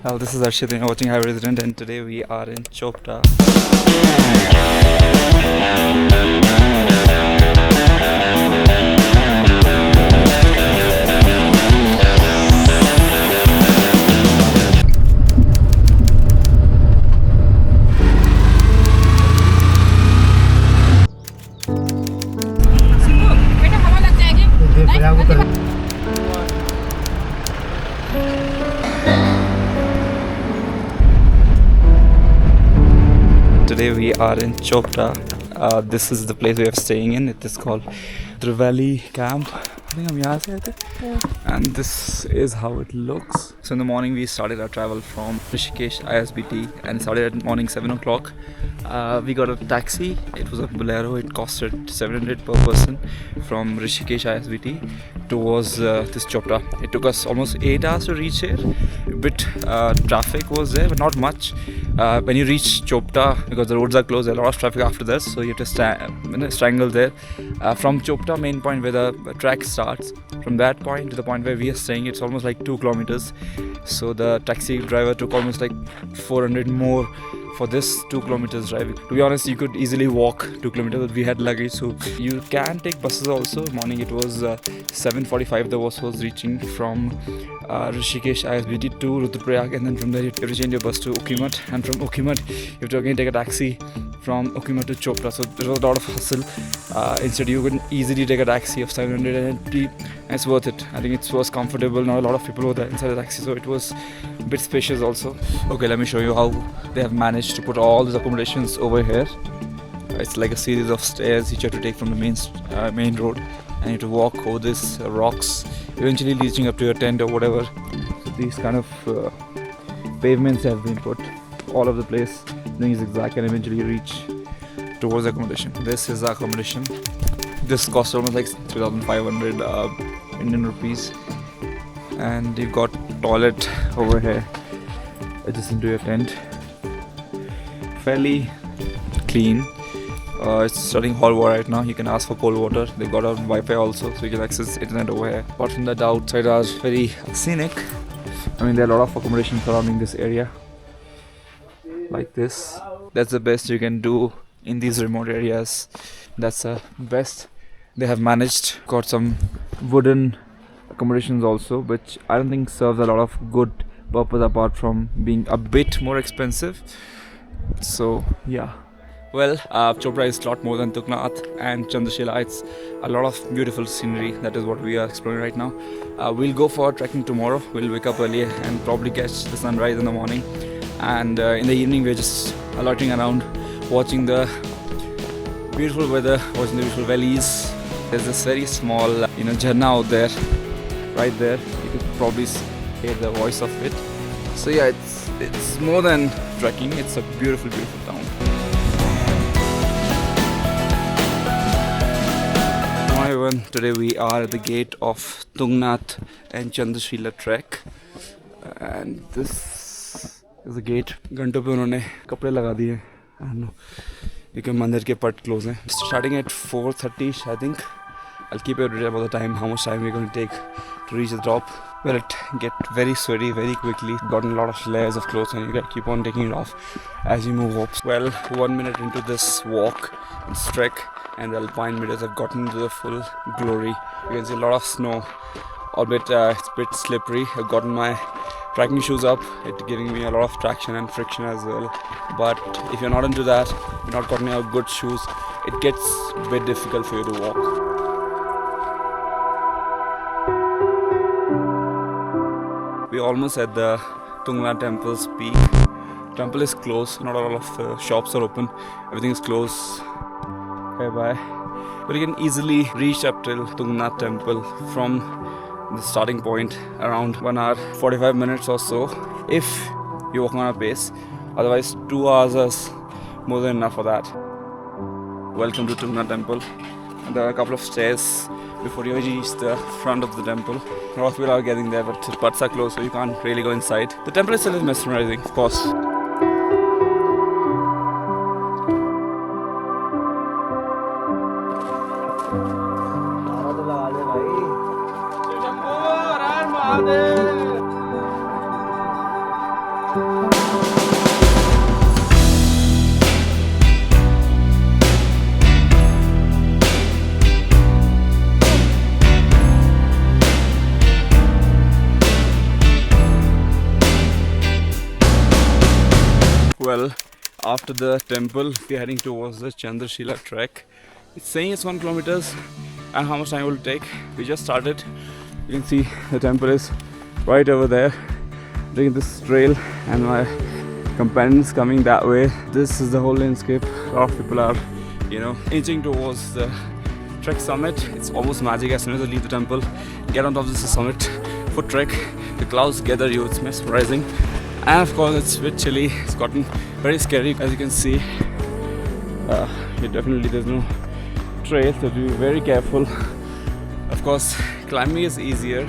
Hello, this is Arshit and you're watching High Resident, and today we are in Chopta. Today we are in Chopta. This is the place we are staying in. It is called Trivali Camp. I think I'm here से and this is how it looks. So in the morning we started our travel from Rishikesh ISBT and started at morning 7 o'clock. We got a taxi. It was a Bolero. It costed 700 per person from Rishikesh ISBT towards this Chopta. It took us almost 8 hours to reach here. A bit traffic was there, but not much. When you reach Chopta, because the roads are closed, there's a lot of traffic after this, so you have to strangle there. From Chopta main point where the track starts, from that point to the point where we are staying, it's almost like 2 kilometers. So the taxi driver took almost like 400 more for this 2 kilometers driving. To be honest, you could easily walk 2 kilometers, but we had luggage, so you can take buses also. Morning it was 7:45. The bus was reaching from Rishikesh ISBT to Rudraprayag, and then from there you have to change your bus to Ukimat, and from Ukimat you have to again take a taxi from Ukimat to Chopta. So there was a lot of hustle. Instead you could easily take a taxi of 780 and it's worth it. I think it was comfortable. Not a lot of people were there inside the taxi, so it was a bit spacious also. Okay, let me show you how they have managed to put all these accommodations over here. It's like a series of stairs which you have to take from the main road, and you have to walk over these rocks, eventually reaching up to your tent or whatever. So these kind of pavements have been put all over the place, doing zigzag, and eventually you reach towards accommodation. This is the accommodation. This cost almost like 3,500 Indian rupees, and you've got toilet over here adjacent to your tent. Fairly clean. It's starting hot water right now. You can ask for cold water. They've got a Wi-Fi also, so you can access internet over here. Apart from that, the outside are very scenic. I mean, there are a lot of accommodation surrounding this area, like this. That's the best you can do in these remote areas. That's the best they have managed. Got some wooden accommodations also, which I don't think serves a lot of good purpose apart from being a bit more expensive. So yeah. Well, Chopra is a lot more than Tungnath and Chandrashila. It's a lot of beautiful scenery. That is what we are exploring right now. We'll go for trekking tomorrow. We'll wake up early and probably catch the sunrise in the morning. And in the evening, we're just loitering around, watching the beautiful weather, watching the beautiful valleys. There's this very small, jharna out there, right there. You could probably hear the voice of it. So yeah, it's more than trekking. It's a beautiful, beautiful town. Hi everyone, today we are at the gate of Tungnath and Chandrashila trek, and this is the gate. घंटों पे उन्होंने कपड़े लगा दिए because मंदिर के पट close हैं. Starting at 4:30, I think. I'll keep you updated about the time, how much time we're going to take to reach the top. Well, it get very sweaty very quickly. Gotten a lot of layers of clothes, and you gotta keep on taking it off as you move up. Well, 1 minute into this walk, this trek, and the alpine meadows have gotten into the full glory. You can see a lot of snow, albeit it's a bit slippery. I've gotten my trekking shoes up, it's giving me a lot of traction and friction as well. But if you're not into that, you're not gotten your good shoes, it gets a bit difficult for you to walk. We're almost at the Tungnath Temple's peak. Temple is closed, not a lot of shops are open, everything is closed. Bye. But you can easily reach up till Tungnath Temple from the starting point around 1 hour 45 minutes or so if you walk on a pace. Otherwise 2 hours is more than enough for that. Welcome to Tungnath Temple. And there are a couple of stairs before you reach the front of the temple. A lot of people are getting there, but the putts are closed, so you can't really go inside. The temple itself is mesmerizing, of course. Well, after the temple, we're heading towards the Chandrashila trek. It's saying it's 1 kilometers, and how much time will it take? We just started. You can see the temple is right over there. Taking this trail, and my companions coming that way. This is the whole landscape. A lot of people are, inching towards the trek summit. It's almost magic. As soon as I leave the temple, get on top of this summit, foot trek. The clouds gather you. It's mesmerizing. And of course it's a bit chilly, it's gotten very scary as you can see. There's no trail, so be very careful. Of course climbing is easier,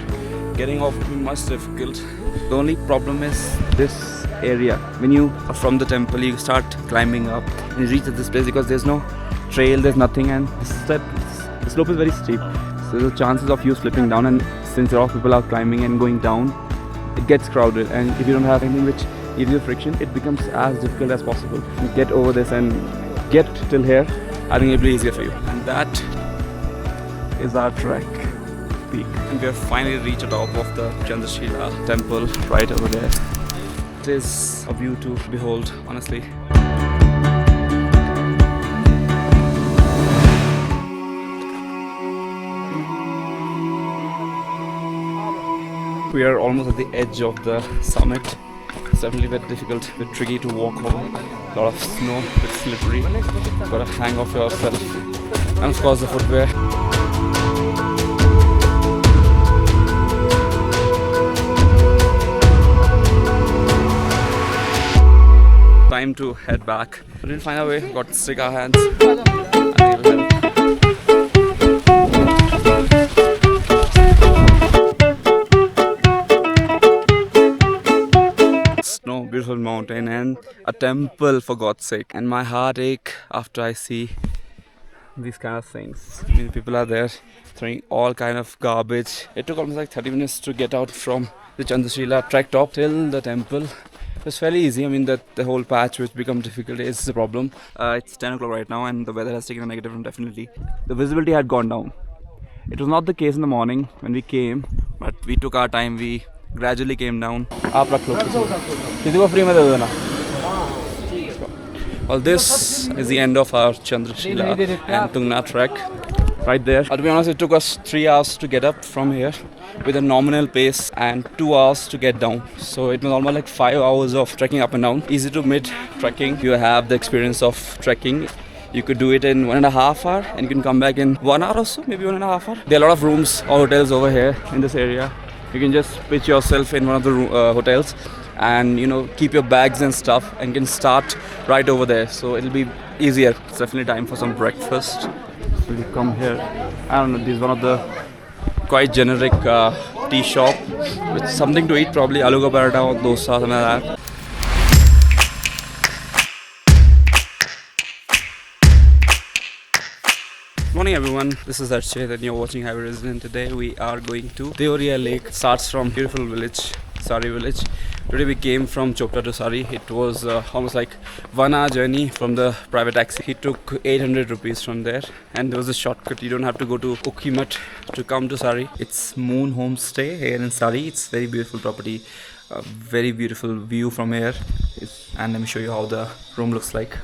getting off will be much difficult. The only problem is this area. When you are from the temple, you start climbing up and you reach at this place because there's no trail, there's nothing, and the slope is very steep. So the chances of you slipping down, and since a lot of people are climbing and going down, it gets crowded, and if you don't have anything which gives you friction, it becomes as difficult as possible. You get over this and get till here, I think it'll be easier for you. And that is our trek peak. And we have finally reached the top of the Chandrashila Temple right over there. It is a view to behold, honestly. We are almost at the edge of the summit. It's definitely a bit difficult, a bit tricky to walk over. A lot of snow, a bit slippery. Got to hang off yourself. And of course the footwear. Time to head back. We didn't find our way, got to stick our hands. I think it'll help. Beautiful mountain and a temple, for God's sake, and my heart ache after I see these kind of things. I mean, people are there throwing all kind of garbage. It took almost like 30 minutes to get out from the Chandrashila trek top till the temple. It was fairly easy. I mean, the whole patch which become difficult is the problem. It's 10 o'clock right now and the weather has taken a negative turn, definitely. The visibility had gone down. It was not the case in the morning when we came, but we took our time. We gradually came down. Well, this is the end of our Chandrashila and Tungnath trek right there. To be honest, it took us 3 hours to get up from here with a nominal pace and 2 hours to get down. So it was almost like 5 hours of trekking up and down. Easy to mid-trekking. You have the experience of trekking. You could do it in 1.5 hours and you can come back in 1 hour or so, maybe 1.5 hours. There are a lot of rooms or hotels over here in this area. You can just pitch yourself in one of the hotels and keep your bags and stuff and can start right over there. So it'll be easier. It's definitely time for some breakfast. So we come here. I don't know, this is one of the quite generic tea shop with something to eat, probably aloo ka paratha or dosa, something like that. Morning everyone, this is Archit and you're watching Highway Resident. Today we are going to Deoria Lake. Starts from beautiful village, Sari Village. Today we came from Chopta to Sari. It was almost like 1 hour journey from the private taxi. He took 800 rupees from there and there was a shortcut. You don't have to go to Ukhimat to come to Sari. It's Moon Homestay here in Sari. It's very beautiful property. Very beautiful view from here. And let me show you how the room looks like.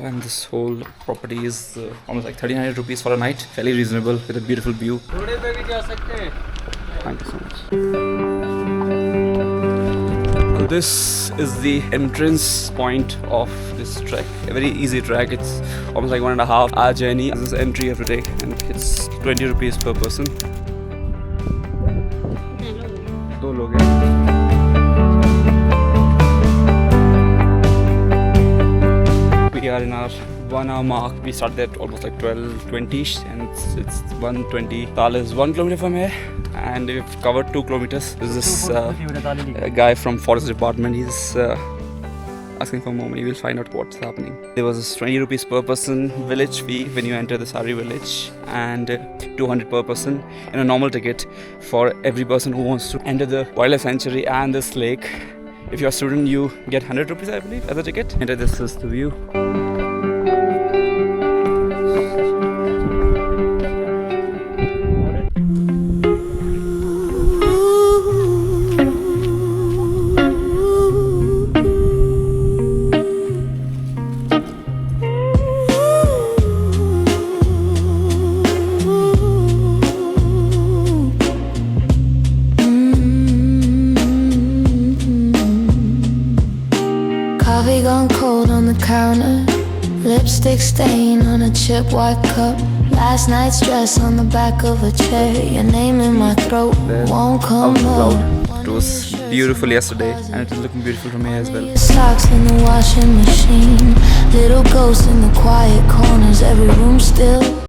And this whole property is almost like 1300 rupees for a night. Fairly reasonable with a beautiful view. Thank you so much. This is the entrance point of this trek. A very easy trek. It's almost like 1.5 hour journey. This is entry you have to take and it's 20 rupees per person. दो लोग हैं. We are in our 1 hour mark. We started at almost like 12:20 and it's 1:20. Tal is 1 kilometer from here and we've covered 2 kilometers. This is a guy from forest department. He's asking for more money, we'll find out what's happening. There was this 20 rupees per person village fee when you enter the Sari Village, and 200 per person in a normal ticket for every person who wants to enter the wildlife sanctuary and this lake. If you're a student, you get 100 rupees, I believe, as a ticket. And this is the view. Coffee gone cold on the counter, lipstick stain on a chip white cup. Last night's dress on the back of a chair. Your name in my throat won't come out. It was beautiful yesterday, and it is looking beautiful from here as well. Socks in the washing machine, little ghosts in the quiet corners. Every room still.